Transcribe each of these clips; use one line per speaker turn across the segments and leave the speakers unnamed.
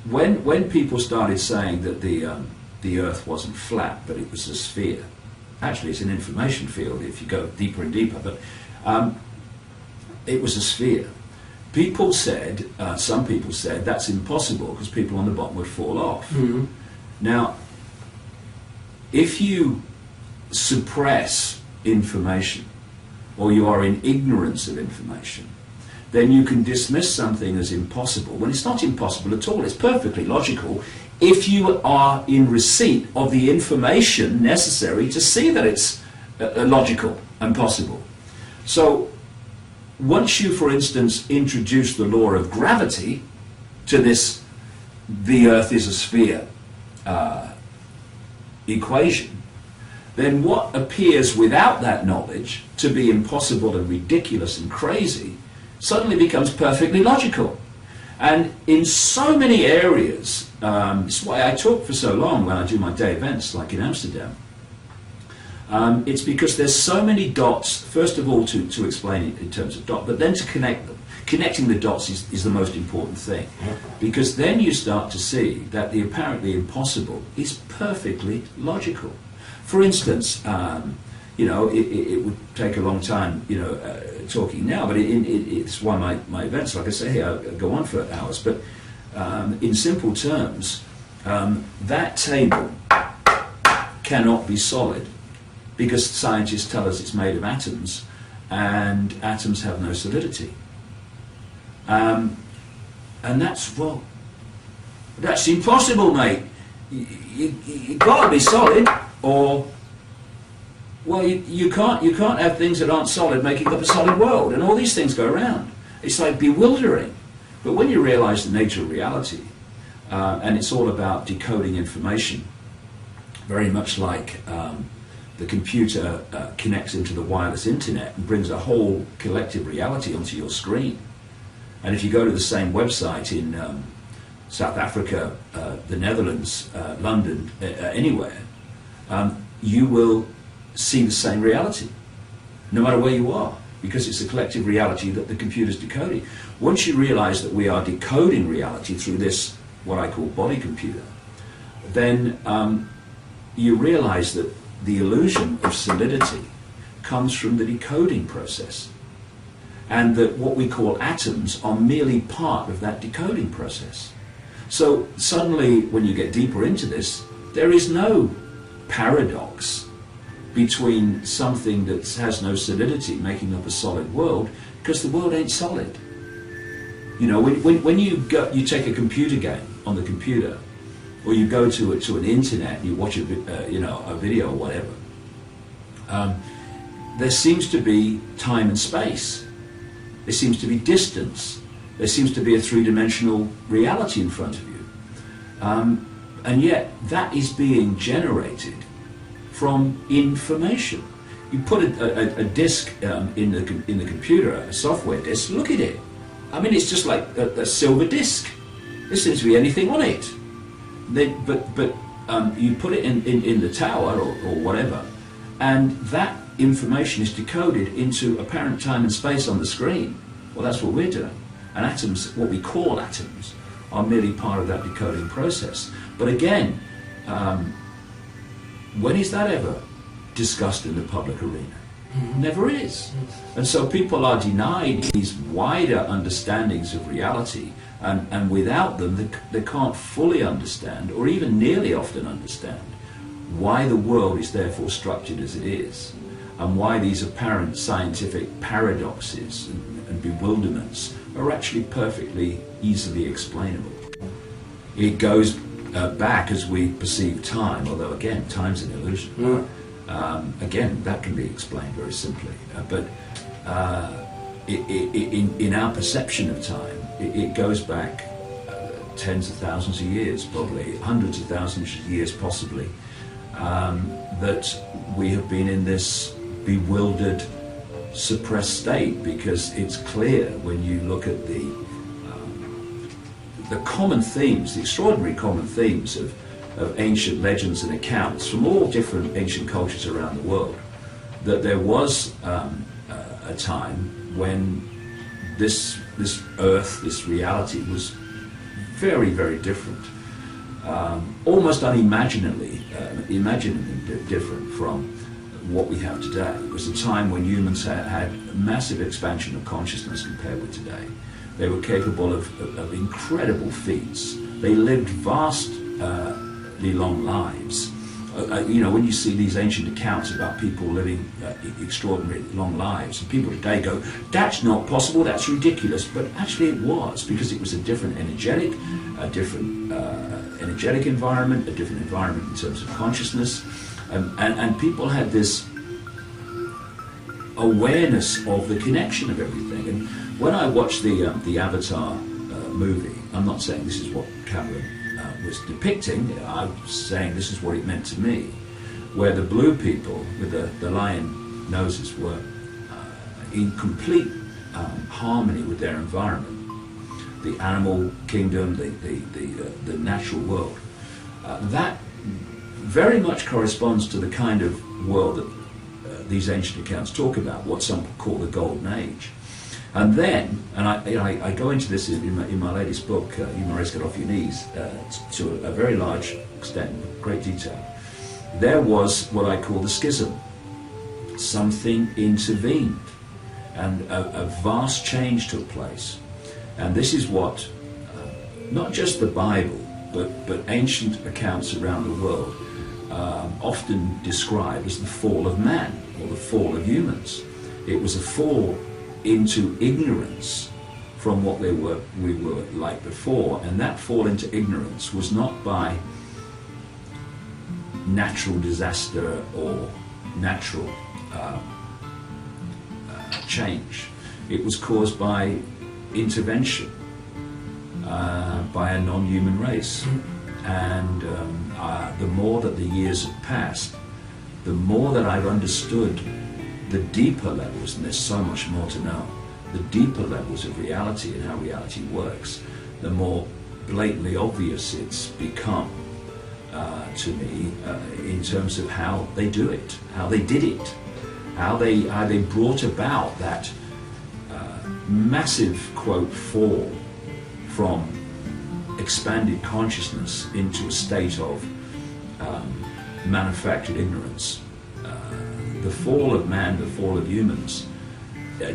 when people started saying that the Earth wasn't flat, but it was a sphere, actually it's an information field if you go deeper and deeper, but it was a sphere. People said, some people said, that's impossible because people on the bottom would fall off.
Mm-hmm.
Now, if you suppress information, or you are in ignorance of information, then you can dismiss something as impossible when it's not impossible at all. It's perfectly logical if you are in receipt of the information necessary to see that it's logical and possible. So once you, for instance, introduce the law of gravity to this the Earth is a sphere equation, then what appears without that knowledge to be impossible and ridiculous and crazy suddenly becomes perfectly logical. And in so many areas, it's why I talk for so long when I do my day events like in Amsterdam. It's because there's so many dots, first of all to explain it in terms of dot, but then to connect them. Connecting the dots is the most important thing, because then you start to see that the apparently impossible is perfectly logical. For instance, you know, it would take a long time, you know, talking now, but it's why my events, like I say here, go on for hours. But in simple terms, that table cannot be solid because scientists tell us it's made of atoms, and atoms have no solidity. And that's, well, that's impossible, mate. You gotta be solid, or well, you can't have things that aren't solid making up a solid world, and all these things go around. It's like bewildering. But when you realize the nature of reality, and it's all about decoding information, very much like the computer connects into the wireless internet and brings a whole collective reality onto your screen. And if you go to the same website in South Africa, the Netherlands, London, anywhere, you will see the same reality, no matter where you are, because it's a collective reality that the computer's decoding. Once you realize that we are decoding reality through this, what I call body computer, then you realize that the illusion of solidity comes from the decoding process, and that what we call atoms are merely part of that decoding process. So suddenly, when you get deeper into this, there is no paradox between something that has no solidity making up a solid world, because the world ain't solid. You know, when you take a computer game on the computer, or you go to an internet and you watch a video or whatever, there seems to be time and space. There seems to be distance. There seems to be a three-dimensional reality in front of you. And yet that is being generated from information. You put a disk in the computer, a software disk, look at it. I mean, it's just like a silver disk. There seems to be anything on it. But you put it in the tower or whatever, and that information is decoded into apparent time and space on the screen. Well, that's what we're doing. And atoms, what we call atoms, are merely part of that decoding process. But again, when is that ever discussed in the public arena? Mm-hmm. Never is. And so people are denied these wider understandings of reality, and without them they can't fully understand, or even nearly often understand, why the world is therefore structured as it is, and why these apparent scientific paradoxes and bewilderments are actually perfectly easily explainable. It goes back as we perceive time, although again, time's an illusion.
Mm.
Again, that can be explained very simply. But in our perception of time, it goes back tens of thousands of years, probably hundreds of thousands of years possibly, that we have been in this bewildered, suppressed state, because it's clear when you look at the common themes, the extraordinary common themes of ancient legends and accounts from all different ancient cultures around the world, that there was a time when this earth, this reality, was very, very different, almost unimaginably different from what we have today. It was a time when humans had a massive expansion of consciousness compared with today. They were capable of incredible feats. They lived vastly long lives. When you see these ancient accounts about people living extraordinarily long lives, and people today go, that's not possible, that's ridiculous. But actually it was, because it was a different energetic environment, a different environment in terms of consciousness. And people had this awareness of the connection of everything. And when I watched the Avatar movie, I'm not saying this is what Cameron was depicting, I'm saying this is what it meant to me, where the blue people with the lion noses were in complete harmony with their environment, the animal kingdom, the natural world. That very much corresponds to the kind of world that these ancient accounts talk about, what some call the Golden Age. And then, and I go into this in my latest book, You Must Get Off Your Knees, to a very large extent, great detail. There was what I call the schism. Something intervened, and a vast change took place. And this is what, not just the Bible, but ancient accounts around the world often describe as the fall of man, or the fall of humans. It was a fall into ignorance from what we were like before, and that fall into ignorance was not by natural disaster or natural change. It was caused by intervention by a non-human race. And the more that the years have passed, the more that I've understood the deeper levels, and there's so much more to know, the deeper levels of reality and how reality works, the more blatantly obvious it's become to me in terms of how they do it, how they did it, how they brought about that massive, quote, fall from expanded consciousness into a state of manufactured ignorance. The fall of man, the fall of humans,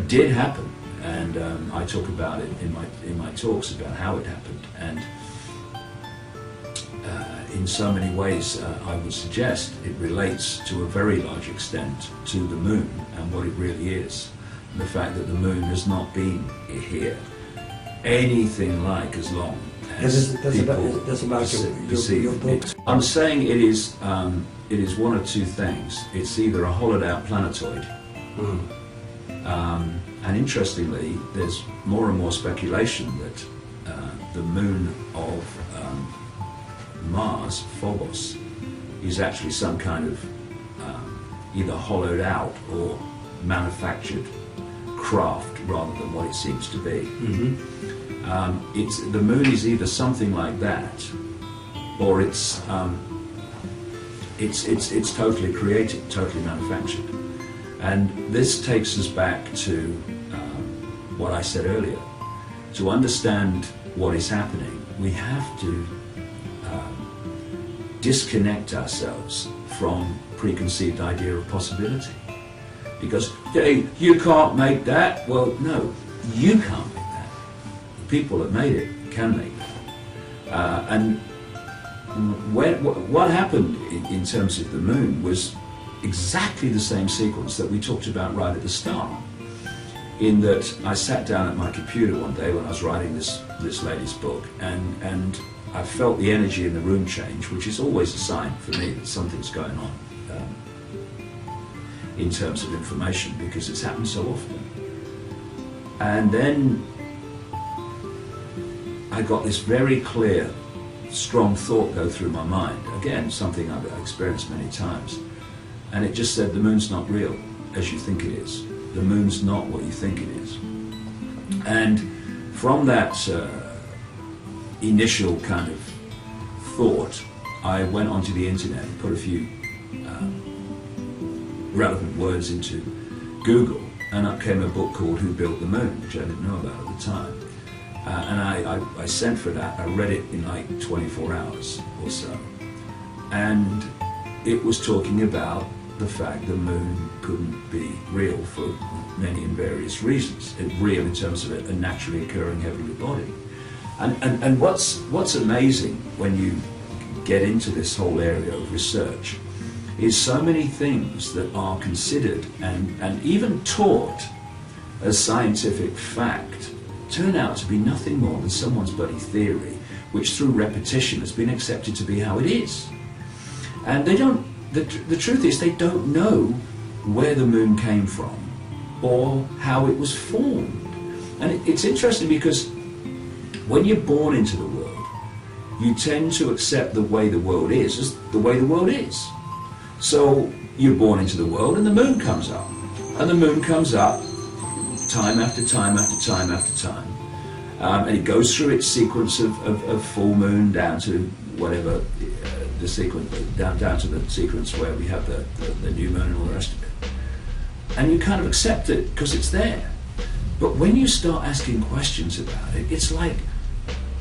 did happen, and I talk about it in my talks about how it happened. And in so many ways, I would suggest it relates to a very large extent to the moon and what it really is, and the fact that the moon has not been here anything like as long as
that's about your book.
I'm saying it is one of two things. It's either a hollowed out planetoid, and interestingly, there's more and more speculation that the moon of Mars, Phobos, is actually some kind of either hollowed out or manufactured craft rather than what it seems to be. The moon is either something like that, or it's totally created, totally manufactured. And this takes us back to what I said earlier. To understand what is happening, we have to disconnect ourselves from preconceived idea of possibility. Because, hey, you can't make that. Well, no, you can't make that. The people that made it can make that. And what happened in terms of the moon was exactly the same sequence that we talked about right at the start. In that I sat down at my computer one day when I was writing this latest book, and I felt the energy in the room change, which is always a sign for me that something's going on in terms of information, because it's happened so often. And then I got this very clear, strong thought go through my mind. Again, something I've experienced many times. And it just said, the moon's not real as you think it is. The moon's not what you think it is. And from that initial kind of thought, I went onto the internet and put a few relevant words into Google, and up came a book called Who Built the Moon, which I didn't know about at the time. and I sent for that. I read it in like 24 hours or so. And it was talking about the fact the moon couldn't be real for many and various reasons. Real in terms of a naturally occurring heavenly body. And what's amazing when you get into this whole area of research is so many things that are considered and even taught as scientific fact turn out to be nothing more than someone's bloody theory, which through repetition has been accepted to be how it is. And they don't, the truth is they don't know where the moon came from or how it was formed. And it's interesting because when you're born into the world, you tend to accept the way the world is as the way the world is. So you're born into the world and the moon comes up. And the moon comes up time after time after time after time. And it goes through its sequence of full moon down to whatever the sequence, down to the sequence where we have the new moon and all the rest of it. And you kind of accept it because it's there. But when you start asking questions about it, it's like,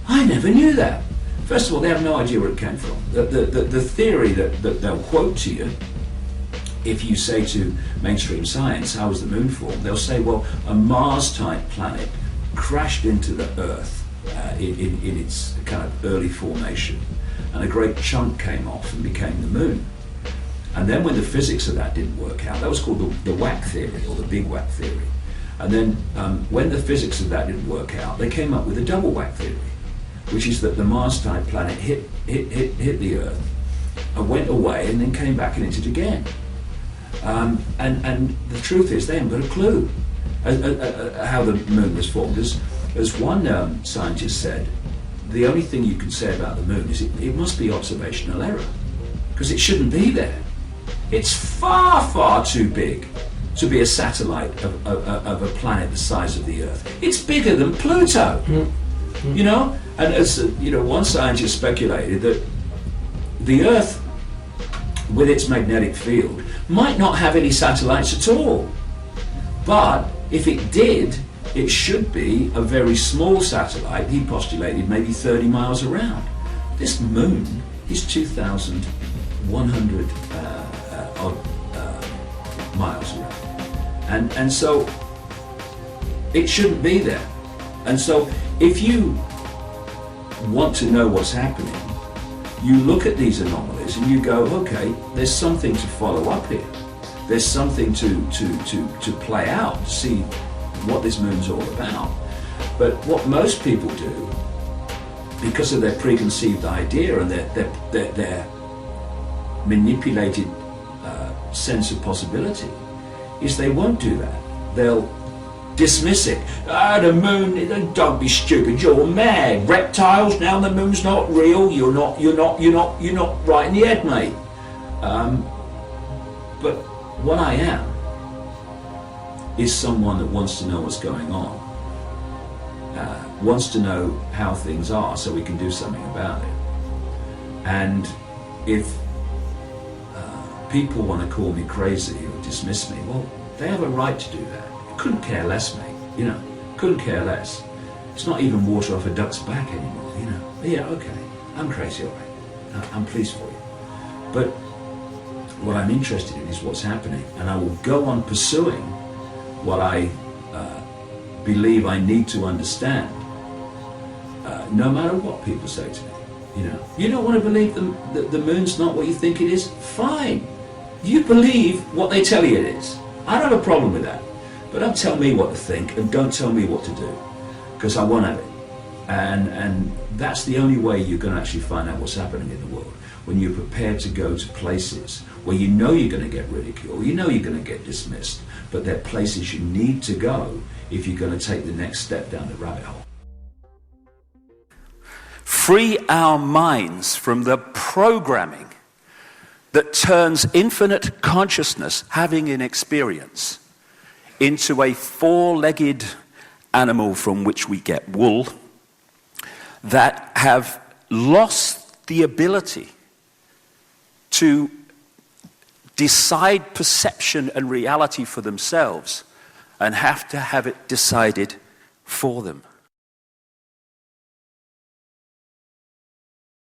I never knew that. First of all, they have no idea where it came from. The theory that they'll quote to you, if you say to mainstream science, how was the moon formed? They'll say, well, a Mars-type planet crashed into the Earth in its kind of early formation, and a great chunk came off and became the moon. And then when the physics of that didn't work out, that was called the whack theory, or the big whack theory. And then when the physics of that didn't work out, they came up with the double whack theory, which is that the Mars-type planet hit the Earth, went away, and then came back and hit it again. And the truth is, they haven't got a clue how the moon was formed. As one scientist said, the only thing you can say about the moon is it must be observational error, because it shouldn't be there. It's far, far too big to be a satellite of a planet the size of the Earth. It's bigger than Pluto, you know? And as you know, one scientist speculated that the Earth, with its magnetic field, might not have any satellites at all. But if it did, it should be a very small satellite, he postulated, maybe 30 miles around. This moon is 2,100 odd miles around. And so it shouldn't be there. And so if you want to know what's happening, you look at these anomalies and you go, okay, there's something to follow up here. There's something to play out, to see what this moon's all about. But what most people do, because of their preconceived idea and their manipulated sense of possibility, is they won't do that. They'll dismiss it. The moon, don't be stupid, you're mad. Reptiles, now the moon's not real, you're not right in the head, mate. But what I am is someone that wants to know what's going on, wants to know how things are so we can do something about it. And if people want to call me crazy or dismiss me, well, they have a right to do that. Couldn't care less, mate, you know, couldn't care less. It's not even water off a duck's back anymore, you know. But yeah, okay, I'm crazy, all right. I'm pleased for you. But what I'm interested in is what's happening, and I will go on pursuing what I believe I need to understand, no matter what people say to me. You know, you don't want to believe the moon's not what you think it is? Fine. You believe what they tell you it is. I don't have a problem with that. But don't tell me what to think and don't tell me what to do, because I won't have it. And that's the only way you're going to actually find out what's happening in the world, when you're prepared to go to places where you know you're going to get ridiculed, you know you're going to get dismissed, but they're places you need to go if you're going to take the next step down the rabbit hole.
Free our minds from the programming that turns infinite consciousness, having an experience, into a four-legged animal from which we get wool, that have lost the ability to decide perception and reality for themselves and have to have it decided for them.